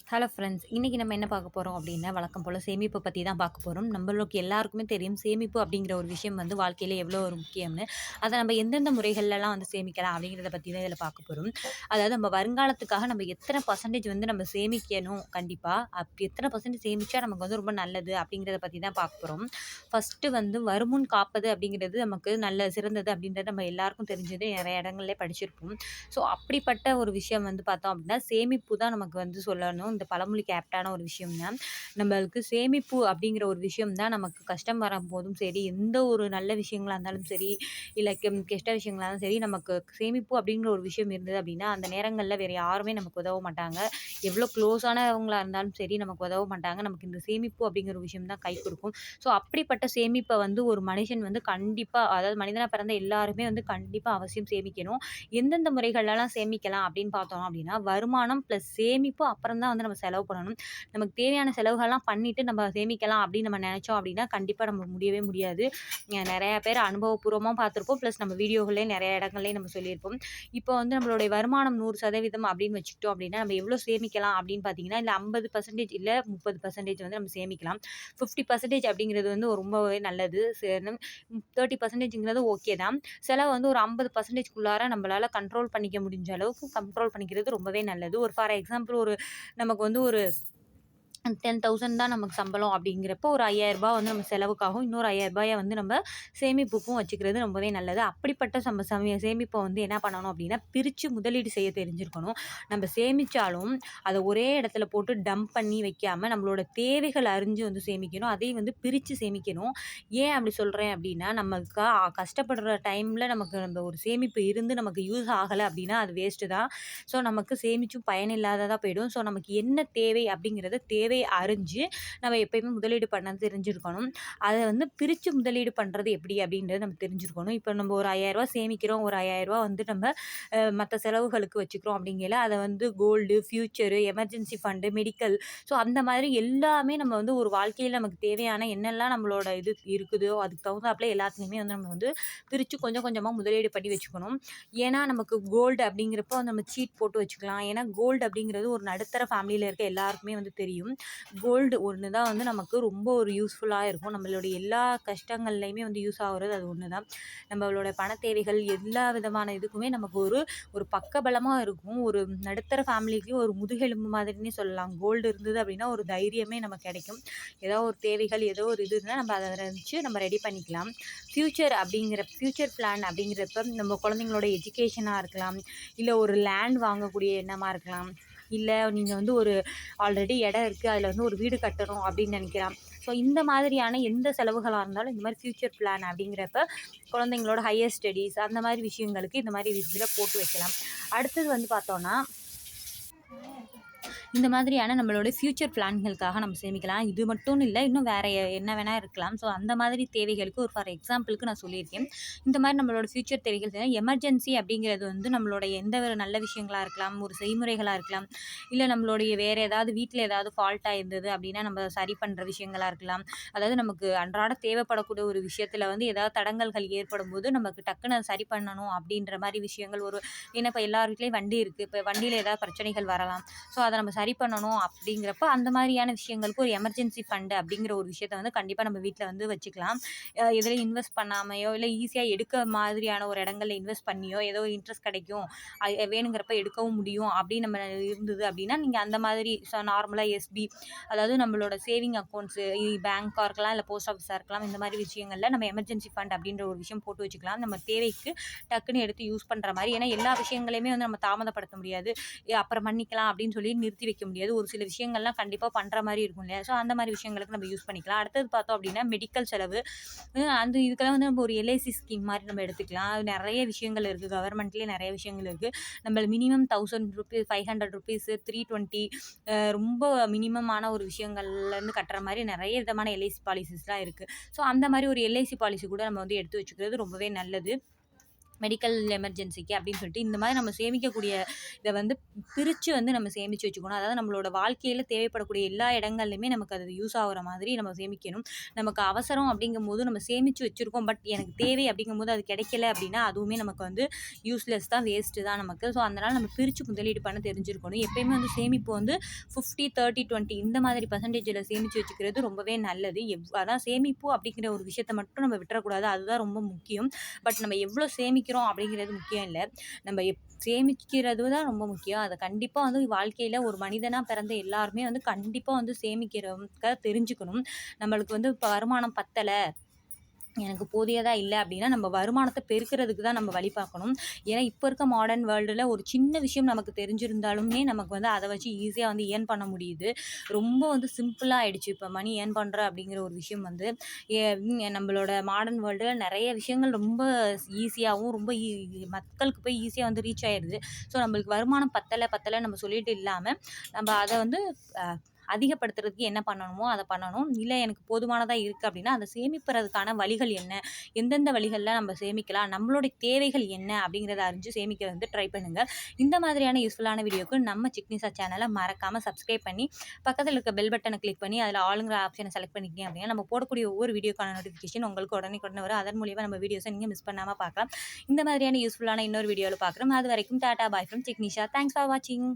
Hello friends. இன்னைக்கு நம்ம என்ன பார்க்க போறோம் அப்படின்னா, வழக்கம் போல சேமிப்பு பத்தி தான் பார்க்க போறோம். நம்மளுக்கு எல்லாருக்குமே தெரியும் சேமிப்பு அப்படிங்கிற ஒரு விஷயம் வந்து வாழ்க்கையில எவ்வளோ ஒரு முக்கியம்னு. அத நம்ம எந்தெந்த முறைகள்லலாம் வந்து சேமிக்கலாம் அப்படிங்கிறத பத்தி தான் இதில பார்க்க போறோம். அதாவது நம்ம வருங்காலத்துக்காக நம்ம எத்தன பெர்சன்டேஜ் வந்து நம்ம சேமிக்கணும் கண்டிப்பா. எத்தன பெர்சன்டேஜ் சேமிச்சா நமக்கு வந்து ரொம்ப நல்லது அப்படிங்கிறத பத்தி தான் பார்க்க போறோம். ஃபர்ஸ்ட்டு வந்து வருமுன் காப்பது அப்படிங்கிறது நமக்கு நல்ல சிறந்தது அப்படின்றது நம்ம எல்லாருக்கும் தெரிஞ்சது. நெறைய இடங்கள்லயே படிச்சிருப்போம். ஸோ அப்படிப்பட்ட ஒரு விஷயம் வந்து பார்த்தோம் அப்படின்னா, சேமிப்பு தான் நமக்கு வந்து சொல்லணும். இந்த பழமொழிக்கு ஆப்ட்டான ஒரு விஷயம் தான். நம்மளுக்கு சேமிப்பு அப்படிங்கிற ஒரு விஷயம் தான் நமக்கு கஷ்டம் வரும்போதும் சரி, எந்த ஒரு நல்ல விஷயங்களா இருந்தாலும் சரி, இல்ல கெட்ட விஷயங்களா இருந்தாலும் சரி, நமக்கு சேமிப்பு அப்படிங்கிற ஒரு விஷயம் இருந்தது அப்படின்னா, அந்த நேரங்கள்ல வேற யாருமே நமக்கு உதவ மாட்டாங்க. எவ்வளோ க்ளோஸானவங்களா இருந்தாலும் சரி, நமக்கு உதவ மாட்டாங்க. நமக்கு இந்த சேமிப்பு அப்படிங்கிற ஒரு விஷயம் தான் கை குடுக்கும். ஸோ அப்படிப்பட்ட சேமிப்ப வந்து ஒரு மனுஷன் வந்து கண்டிப்பா, அதாவது மனிதனா பிறந்த எல்லாருமே வந்து கண்டிப்பா அவசியம் சேமிக்கணும். எந்தெந்த முறைகள்லாம் சேமிக்கலாம் அப்படின்னு பார்த்தோம் அப்படின்னா, வருமானம் பிளஸ் சேமிப்பு அப்புறம் தான் வந்து நம்ம செலவு பண்ணணும். நமக்கு தேவையான செலவுகள்லாம் பண்ணிட்டு நம்ம சேமிக்கலாம் அப்படின்னு நம்ம நெனைச்சோம் அப்படின்னா, கண்டிப்பா நம்ம முடியவே முடியாது. நெறைய பேர் அனுபவபூர்வமா பார்த்துருப்போம். பிளஸ் நம்ம வீடியோகள்லயே நெறைய இடங்கள்லயும் நம்ம சொல்லியிருப்போம். இப்போ வந்து நம்மளுடைய வருமானம் 100% அப்படின்னு வச்சுக்கிட்டோம் அப்படின்னா, நம்ம எவ்வளோ சேமிக்கலாம் அப்படின்னு பார்த்தீங்கன்னா, இல்ல 50% இல்ல 30% வந்து நம்ம சேமிக்கலாம். 50% அப்படிங்கிறது வந்து ரொம்பவே நல்லது. 30%ங்கிறது ஓகே தான். செலவு வந்து ஒரு 50%க்குள்ளார நம்மளால கண்ட்ரோல் பண்ணிக்க முடிஞ்ச அளவுக்கு கண்ட்ரோல் பண்ணிக்கிறது ரொம்பவே நல்லது. ஒரு ஃபார் எக்ஸாம்பிள் நமக்கு வந்து ஒரு 10,000 தான் நமக்கு சம்பளம் அப்படிங்கிறப்போ, ஒரு ரூ. 5,000 வந்து நம்ம செலவுக்காகவும், இன்னொரு ரூ. 5,000 வந்து நம்ம சேமிப்புக்கும் வச்சுக்கிறது ரொம்பவே நல்லது. அப்படிப்பட்ட சேமிப்ப வந்து என்ன பண்ணணும் அப்படின்னா, பிரிச்சு முதலீடு செய்ய தெரிஞ்சிருக்கணும். நம்ம சேமிச்சாலும், அத ஒரே இடத்துல போட்டு டம்ப் பண்ணி வைக்காம, நம்மளோட தேவைகள் அறிஞ்சு வந்து சேமிக்கணும். அதையும் வந்து பிரிச்சு சேமிக்கணும். ஏன் அப்படி சொல்றேன் அப்படின்னா, நமக்கு கஷ்டப்படுற டைம்ல நமக்கு நம்ம ஒரு சேமிப்பு இருந்து நமக்கு யூஸ் ஆகல அப்படின்னா, அது வேஸ்ட்டு தான். ஸோ, நமக்கு சேமிச்சும் பயனில்லாததா போயிடும். ஸோ, நமக்கு என்ன தேவை அப்படிங்கிறத தேவை அறிஞ்சு நம்ம எப்பயுமே முதலீடு பண்ண தெரிஞ்சிருக்கணும். அத வந்து பிரிச்சு முதலீடு பண்றது எப்படி அப்படின்றது நம்ம தெரிஞ்சிருக்கணும். இப்போ நம்ம ஒரு ரூ. 5,000 சேமிக்கிறோம். ஒரு ரூ. 5,000 வந்து நம்ம மத்த செலவுகளுக்கு வச்சுக்கிறோம் அப்படிங்கையில, அத வந்து gold, future, emergency fund, medical, so அந்த மாதிரி எல்லாமே நம்ம வந்து ஒரு வாழ்க்கையில நமக்கு தேவையான என்னெல்லாம் நம்மளோட இது இருக்குதோ, அதுக்கு தகுந்தாப்புல எல்லாத்துலயுமே வந்து நம்ம வந்து பிரிச்சு கொஞ்சம் கொஞ்சமா முதலீடு பண்ணி வச்சுக்கணும். ஏன்னா, நமக்கு கோல்டு அப்படிங்கிறப்போ நம்ம சீட் போட்டு வச்சுக்கலாம். ஏன்னா, கோல்டு அப்படிங்கிறது ஒரு நடுத்தர ஃபேமிலியில இருக்க எல்லாருக்குமே வந்து தெரியும். கோல்டு ஒண்ணு தான் வந்து நமக்கு ரொம்ப ஒரு யூஸ்ஃபுல்லா இருக்கும். நம்மளுடைய எல்லா கஷ்டங்கள்லயுமே வந்து யூஸ் ஆகுறது அது ஒண்ணு தான். நம்மளோட பண தேவைகள் எல்லா விதமான இதுக்குமே நமக்கு ஒரு ஒரு பக்கபலமா இருக்கும். ஒரு நடுத்தர ஃபேமிலிக்கு ஒரு முதுகெலும்பு மாதிரின்னே சொல்லலாம். கோல்டு இருந்தது அப்படின்னா, ஒரு தைரியமே நமக்கு கிடைக்கும். ஏதோ ஒரு தேவைகள், ஏதோ ஒரு இதுன்னா நம்ம அத வச்சு நம்ம ரெடி பண்ணிக்கலாம். ஃபியூச்சர் பிளான் அப்படிங்கிறப்ப நம்ம குழந்தைங்களோட எஜுகேஷனா இருக்கலாம். இல்ல ஒரு லேண்ட் வாங்கக்கூடிய எண்ணமா இருக்கலாம். இல்ல நீங்க வந்து ஒரு ஆல்ரெடி இடம் இருக்கு. அதுல வந்து ஒரு வீடு கட்டணும் அப்படின்னு நினைக்கலாம். ஸோ இந்த மாதிரியான எந்த செலவுகளா இருந்தாலும் இந்த மாரி ஃபியூச்சர் பிளான் அப்படிங்கிறப்ப குழந்தைங்களோட ஹையர் ஸ்டடீஸ் அந்த மாரி விஷயங்களுக்கு இந்த மாரி விஷயத்துல போட்டு வைக்கலாம். அடுத்தது வந்து பார்த்தோம்னா, இந்த மாதிரியான நம்மளோட ஃப்யூச்சர் பிளான்களுக்காக நம்ம சேமிக்கலாம். இது மட்டும் இல்ல, இன்னும் வேற என்ன வேணா இருக்கலாம். ஸோ அந்த மாதிரி தேவைகளுக்கு ஒரு ஃபார் எக்ஸாம்பிளுக்கு நான் சொல்லியிருக்கேன். இந்த மாரி நம்மளோட ஃப்யூச்சர் தேவைகள் எமர்ஜென்சி அப்படிங்கிறது வந்து நம்மளோட எந்த ஒரு நல்ல விஷயங்களா இருக்கலாம், ஒரு செய்முறைகளா இருக்கலாம், இல்ல நம்மளுடைய வேற ஏதாவது வீட்ல ஏதாவது ஃபால்ட்டா இருந்தது அப்படின்னா, நம்ம சரி பண்ற விஷயங்களா இருக்கலாம். அதாவது நமக்கு அன்றாட தேவைப்படக்கூடிய ஒரு விஷயத்துல வந்து ஏதாவது தடங்கல்கள் ஏற்படும்போது, நமக்கு டக்குனு அத சரி பண்ணணும் அப்படின்ற மாரி விஷயங்கள் ஏன்னா இப்ப எல்லார் வீட்லயும் வண்டி இருக்கு. இப்ப வண்டியில ஏதாவது பிரச்சனைகள் வரலாம். ஸோ அத நம்ம சரி பண்ணணும் அப்படிங்கிறப்ப, அந்த மாதிரியான விஷயங்களுக்கு ஒரு எமர்ஜென்சி ஃபண்ட் அப்படிங்கிற ஒரு விஷயத்த வந்து கண்டிப்பா நம்ம வீட்ல வந்து வச்சுக்கலாம். எதுலயும் இன்வெஸ்ட் பண்ணாமயோ, இல்ல ஈஸியா எடுக்க மாதிரியான ஒரு இடங்கள்ல இன்வெஸ்ட் பண்ணியோ, ஏதோ இன்ட்ரெஸ்ட் கிடைக்கும். வேணுங்கிறப்ப எடுக்கவும் முடியும் அப்படின்னு நம்ம இருந்தது அப்படின்னா, நீங்க அந்த மாதிரி நார்மலா எஸ்பி, அதாவது நம்மளோட சேவிங் அக்கவுண்ட்ஸ் பேங்க்கா இருக்கலாம், இல்ல போஸ்ட் ஆஃபீஸா இருக்கலாம். இந்த மாதிரி விஷயங்கள்ல நம்ம எமர்ஜென்சி ஃபண்ட் அப்படின்ற ஒரு விஷயம் போட்டு வச்சுக்கலாம். நம்ம தேவைக்கு டக்குன்னு எடுத்து யூஸ் பண்ற மாரி. ஏன்னா எல்லா விஷயங்களையுமே வந்து நம்ம தாமதப்படுத்த முடியாது. அப்புறம் பண்ணிக்கலாம் அப்படின்னு சொல்லி நிறுத்தி வைக்க முடியாது. ஒரு சில விஷயங்கள்லாம் கண்டிப்பா பண்ற மாரி இருக்கும் இல்லையா? ஸோ அந்த மாரி விஷயங்களுக்கு நம்ம யூஸ் பண்ணிக்கலாம். அடுத்தது பார்த்தோம் அப்படின்னா, மெடிக்கல் செலவு. அந்த இதுக்கெல்லாம் வந்து நம்ம ஒரு எல்ஐசி ஸ்கீம் மாரி நம்ம எடுத்துக்கலாம். நெறைய விஷயங்கள் இருக்கு. கவர்மெண்ட்லயே நெறைய விஷயங்கள் இருக்கு. நம்ம மினிமம் ₹1000 ₹500 320 ரொம்ப மினிமமான ஒரு விஷயங்கள்லேருந்து கட்டுற மாரி நெறைய விதமான எல்ஐசி பாலிசிஸ்லாம் இருக்கு. ஸோ அந்த மாரி ஒரு எல்ஐசி பாலிசி கூட நம்ம வந்து எடுத்து வச்சுக்கிறது ரொம்பவே நல்லது. மெடிக்கல் எமர்ஜென்சிக்கு அப்படின்னு சொல்லிட்டு இந்த மாதிரி நம்ம சேமிக்கக்கூடிய இதை வந்து பிரித்து வந்து நம்ம சேமித்து வச்சுக்கணும். அதாவது நம்மளோட வாழ்க்கையில் தேவைப்படக்கூடிய எல்லா இடங்கள்லையுமே நமக்கு அது யூஸ் ஆகுற மாதிரி நம்ம சேமிக்கணும். நமக்கு அவசரம் அப்படிங்கும்போது நம்ம சேமித்து வச்சுருக்கோம், பட் எனக்கு தேவை அப்படிங்கும்போது அது கிடைக்கல அப்படின்னா அதுவுமே நமக்கு வந்து யூஸ்லெஸ் தான், வேஸ்ட்டு தான் நமக்கு. ஸோ அதனால் நம்ம பிரித்து முதலீடு பண்ண தெரிஞ்சிருக்கணும். எப்பயுமே வந்து சேமிப்பு வந்து 50, 30, 20 இந்த மாதிரி பர்சன்டேஜில் சேமித்து வச்சுக்கிறது ரொம்பவே நல்லது. அதான் சேமிப்பு அப்படிங்கிற ஒரு விஷயத்த மட்டும் நம்ம விட்டுறக்கூடாது, அதுதான் ரொம்ப முக்கியம். பட் நம்ம எவ்வளோ சேமிக்கிறோம் அப்படிங்கிறது முக்கியம் இல்லை, நம்ம சேமிக்கிறது தான் ரொம்ப முக்கியம். அதை கண்டிப்பாக வந்து வாழ்க்கையில் ஒரு மனிதனாக பிறந்த எல்லாருமே வந்து கண்டிப்பாக வந்து சேமிக்கிறவங்க தெரிஞ்சுக்கணும். நம்மளுக்கு வந்து இப்போ வருமானம் பத்தலை, எனக்கு போதியதா இல்லை அப்படின்னா நம்ம வருமானத்தை பெருக்கிறதுக்கு தான் நம்ம வழி பார்க்கணும். ஏன்னா இப்போ இருக்க மாடர்ன் வேர்ல்டில் ஒரு சின்ன விஷயம் நமக்கு தெரிஞ்சிருந்தாலுமே நமக்கு வந்து அதை வச்சு ஈஸியாக வந்து ஏர்ன் பண்ண முடியுது. ரொம்ப வந்து சிம்பிளாக ஆயிடுச்சு இப்போ மணி ஏர்ன் பண்ணுற அப்படிங்கிற ஒரு விஷயம் வந்து. நம்மளோட மாடர்ன் வேர்ல்டில் நிறைய விஷயங்கள் ரொம்ப ஈஸியாகவும் ரொம்ப மக்களுக்கு போய் ஈஸியாக வந்து ரீச் ஆயிடுது. ஸோ நம்மளுக்கு வருமானம் பத்தலை நம்ம சொல்லிட்டு இல்லாமல் நம்ம அதை வந்து அதிகப்படுத்துறதுக்கு என்ன பண்ணணுமோ அதை பண்ணணும். இல்லை எனக்கு போதுமானதாக இருக்குது அப்படின்னா அதை சேமிப்பதற்கான வழிகள் என்ன, எந்தெந்த வழிகளில் நம்ம சேமிக்கலாம், நம்மளுடைய தேவைகள் என்ன அப்படிங்கிறத அறிஞ்சு சேமிக்க வந்து ட்ரை பண்ணுங்கள். இந்த மாதிரியான யூஸ்ஃபுல்லான வீடியோக்கு நம்ம சிக்னிசா சேனலை மறக்காமல் சப்ஸ்கிரைப் பண்ணி பக்கத்தில் இருக்க பெல் பட்டனை கிளிக் பண்ணி அதில் ஆளுங்கிற ஆப்ஷனை செலக்ட் பண்ணிக்கிங்க அப்படின்னா நம்ம போடக்கூடிய ஒவ்வொரு வீடியோக்கான நோட்டிஃபிகேஷன் உங்களுக்கு உடனே வரும். அதன் மூலியமாக நம்ம வீடியோஸை நீங்கள் மிஸ் பண்ணாமல் பார்க்கலாம். இந்த மாதிரியான யூஸ்ஃபுல்லான இன்னொரு வீடியோவில் பார்க்குறோம். அது வரைக்கும் Tata bye from Signisha. Thanks for வாட்சிங்.